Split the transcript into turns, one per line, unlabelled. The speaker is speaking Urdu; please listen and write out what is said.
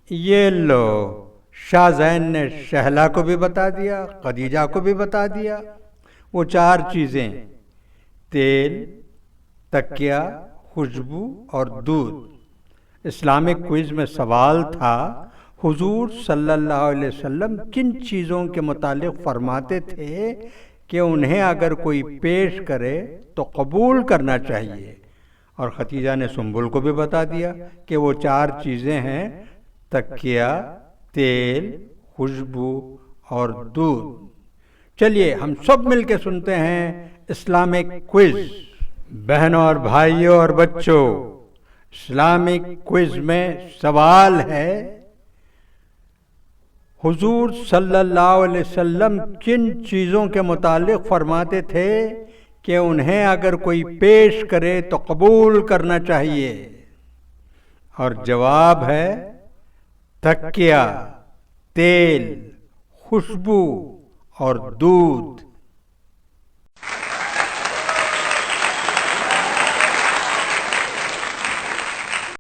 یہ لو، شاہ زین نے شہلا کو بھی بتا دیا، خدیجہ کو بھی بتا دیا۔ وہ چار چیزیں، تیل، تکیہ، خوشبو اور دودھ۔ اسلامک کوئز میں سوال تھا، حضور صلی اللہ علیہ وسلم کن چیزوں کے متعلق فرماتے تھے کہ انہیں اگر کوئی پیش کرے تو قبول کرنا چاہیے؟ اور خدیجہ نے سنبل کو بھی بتا دیا کہ وہ چار چیزیں ہیں، تکیہ، تیل، خوشبو اور دودھ۔ چلیے ہم سب مل کے سنتے ہیں اسلامک کوئز۔ بہنوں اور بھائیوں اور بچوں، اسلامک کوئز میں سوال ہے، حضور صلی اللہ علیہ وسلم کن چیزوں کے متعلق فرماتے تھے کہ انہیں اگر کوئی پیش کرے تو قبول کرنا چاہیے؟ اور جواب ہے تکیہ، تیل، خوشبو اور دودھ۔